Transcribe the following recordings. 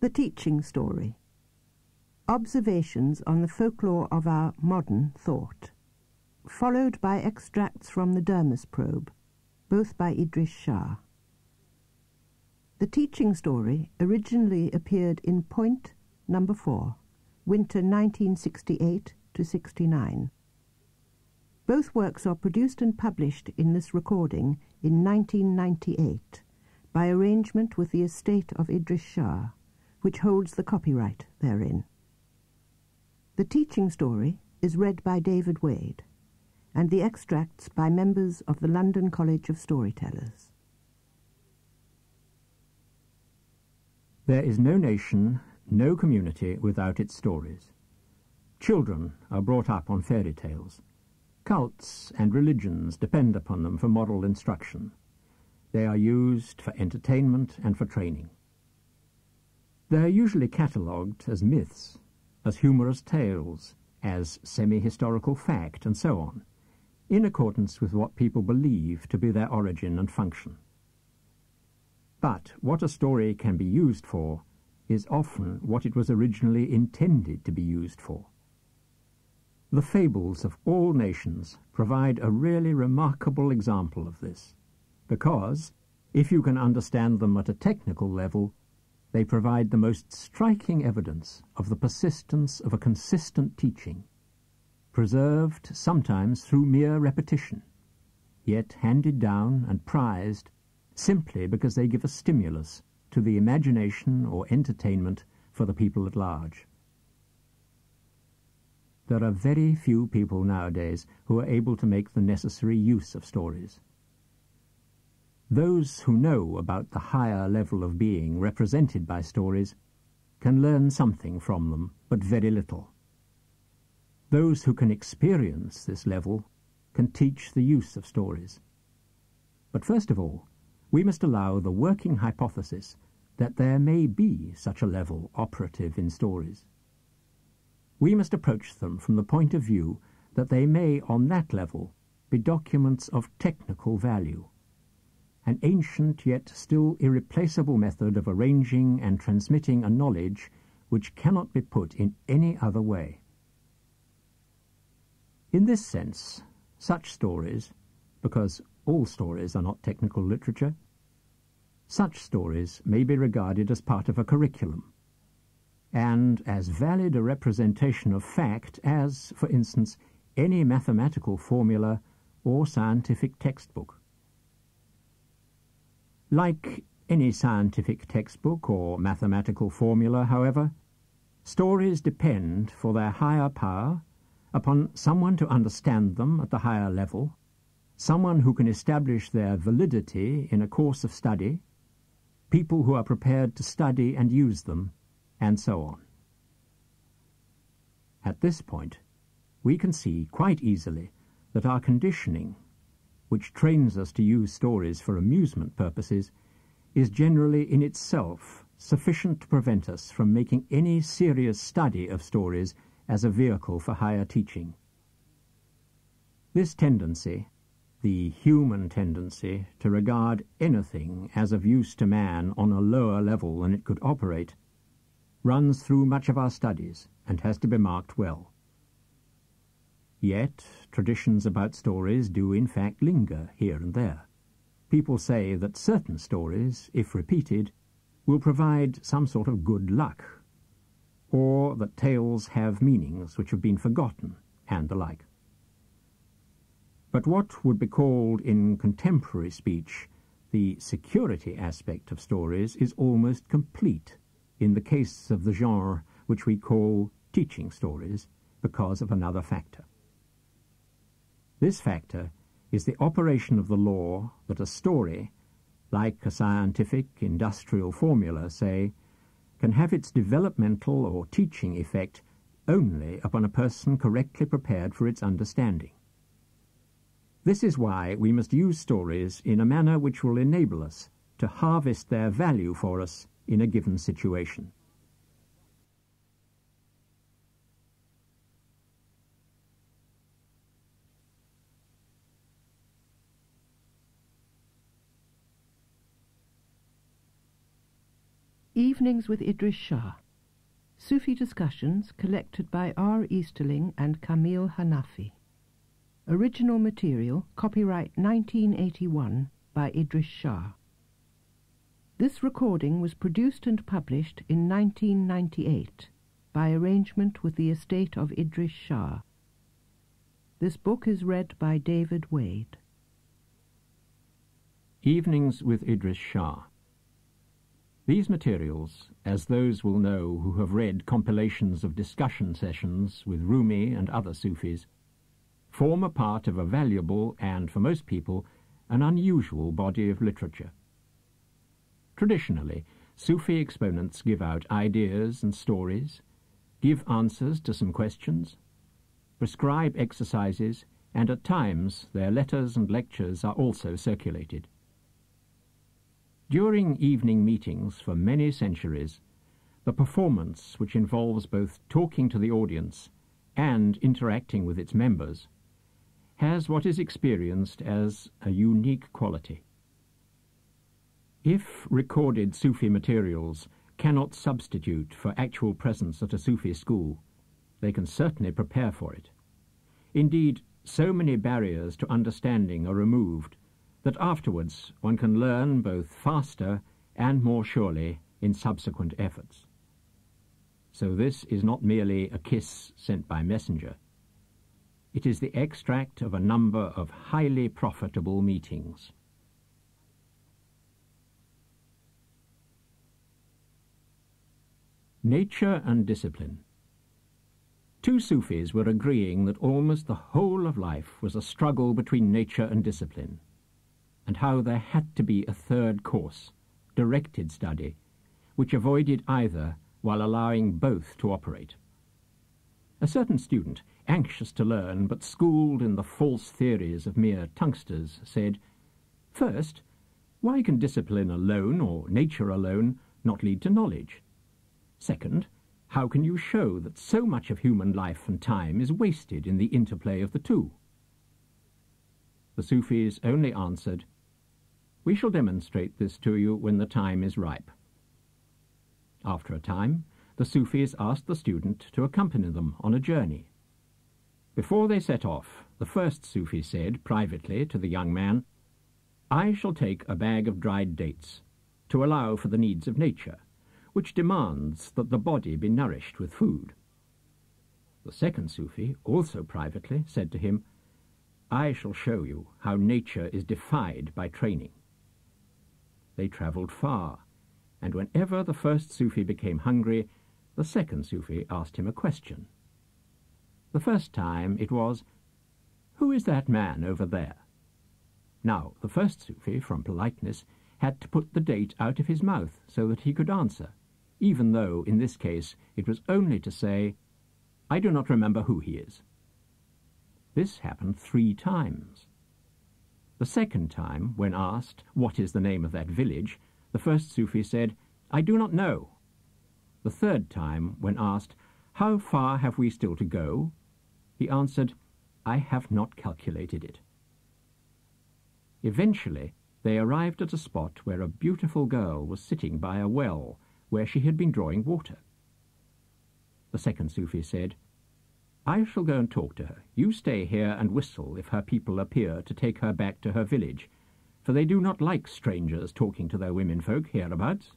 The teaching story. Observations on the folklore of our modern thought. Followed by extracts from the Dermis Probe, both by Idries Shah. The teaching story originally appeared in Point No. 4, winter 1968 to 69. Both works are produced and published in this recording in 1998 by arrangement with the estate of Idries Shah, which holds the copyright therein. The teaching story is read by David Wade, and the extracts by members of the London College of Storytellers. There is no nation, no community without its stories. Children are brought up on fairy tales. Cults and religions depend upon them for moral instruction. They are used for entertainment and for training. They are usually catalogued as myths, as humorous tales, as semi-historical fact, and so on, in accordance with what people believe to be their origin and function. But what a story can be used for is often what it was originally intended to be used for. The fables of all nations provide a really remarkable example of this, because, if you can understand them at a technical level, they provide the most striking evidence of the persistence of a consistent teaching, preserved sometimes through mere repetition, yet handed down and prized simply because they give a stimulus to the imagination or entertainment for the people at large. There are very few people nowadays who are able to make the necessary use of stories. Those who know about the higher level of being represented by stories can learn something from them, but very little. Those who can experience this level can teach the use of stories. But first of all, we must allow the working hypothesis that there may be such a level operative in stories. We must approach them from the point of view that they may, on that level, be documents of technical value, an ancient yet still irreplaceable method of arranging and transmitting a knowledge which cannot be put in any other way. In this sense, such stories, because all stories are not technical literature, such stories may be regarded as part of a curriculum, and as valid a representation of fact as, for instance, any mathematical formula or scientific textbook. Like any scientific textbook or mathematical formula, however, stories depend, for their higher power, upon someone to understand them at the higher level, someone who can establish their validity in a course of study, people who are prepared to study and use them, and so on. At this point, we can see quite easily that our conditioning, which trains us to use stories for amusement purposes, is generally in itself sufficient to prevent us from making any serious study of stories as a vehicle for higher teaching. This tendency, the human tendency to regard anything as of use to man on a lower level than it could operate, runs through much of our studies and has to be marked well. Yet, traditions about stories do in fact linger here and there. People say that certain stories, if repeated, will provide some sort of good luck, or that tales have meanings which have been forgotten, and the like. But what would be called in contemporary speech the security aspect of stories is almost complete in the case of the genre which we call teaching stories because of another factor. This factor is the operation of the law that a story, like a scientific, industrial formula, say, can have its developmental or teaching effect only upon a person correctly prepared for its understanding. This is why we must use stories in a manner which will enable us to harvest their value for us in a given situation. Evenings with Idries Shah. Sufi discussions collected by R. Easterling and Camille Hanafi. Original material, copyright 1981 by Idries Shah. This recording was produced and published in 1998 by arrangement with the estate of Idries Shah. This book is read by David Wade. Evenings with Idries Shah. These materials, as those will know who have read compilations of discussion sessions with Rumi and other Sufis, form a part of a valuable and, for most people, an unusual body of literature. Traditionally, Sufi exponents give out ideas and stories, give answers to some questions, prescribe exercises, and at times their letters and lectures are also circulated. During evening meetings for many centuries, the performance, which involves both talking to the audience and interacting with its members, has what is experienced as a unique quality. If recorded Sufi materials cannot substitute for actual presence at a Sufi school, they can certainly prepare for it. Indeed, so many barriers to understanding are removed that afterwards one can learn both faster and more surely in subsequent efforts. So this is not merely a kiss sent by messenger. It is the extract of a number of highly profitable meetings. Nature and discipline. Two Sufis were agreeing that almost the whole of life was a struggle between nature and discipline, and how there had to be a third course, directed study, which avoided either while allowing both to operate. A certain student, anxious to learn but schooled in the false theories of mere tonguesters, said, "First, why can discipline alone, or nature alone, not lead to knowledge? Second, how can you show that so much of human life and time is wasted in the interplay of the two?" The Sufis only answered, "We shall demonstrate this to you when the time is ripe." After a time, the Sufis asked the student to accompany them on a journey. Before they set off, the first Sufi said privately to the young man, "I shall take a bag of dried dates, to allow for the needs of nature, which demands that the body be nourished with food." The second Sufi, also privately, said to him, "I shall show you how nature is defied by training." They travelled far, and whenever the first Sufi became hungry, the second Sufi asked him a question. The first time it was, "Who is that man over there?" Now the first Sufi, from politeness, had to put the date out of his mouth so that he could answer, even though in this case it was only to say, "I do not remember who he is." This happened 3 times. The second time, when asked, "What is the name of that village?" the first Sufi said, "I do not know." The third time, when asked, "How far have we still to go?" he answered, "I have not calculated it." Eventually, they arrived at a spot where a beautiful girl was sitting by a well where she had been drawing water. The second Sufi said, "I shall go and talk to her. You stay here and whistle if her people appear to take her back to her village, for they do not like strangers talking to their womenfolk hereabouts."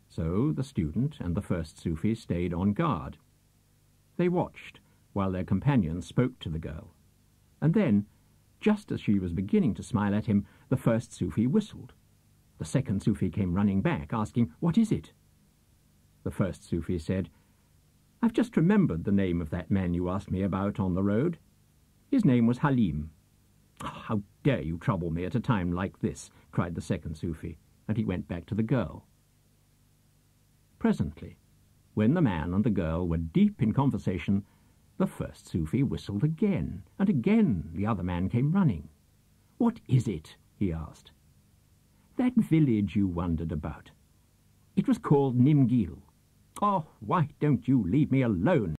So the student and the first Sufi stayed on guard. They watched while their companion spoke to the girl, and then, just as she was beginning to smile at him, the first Sufi whistled. The second Sufi came running back, asking, "What is it?" The first Sufi said, "I've just remembered the name of that man you asked me about on the road. His name was Halim." "How dare you trouble me at a time like this?" cried the second Sufi, and he went back to the girl. Presently, when the man and the girl were deep in conversation, the first Sufi whistled again, and again the other man came running. "What is it?" he asked. "That village you wondered about. It was called Nimgil." "Oh, why don't you leave me alone?"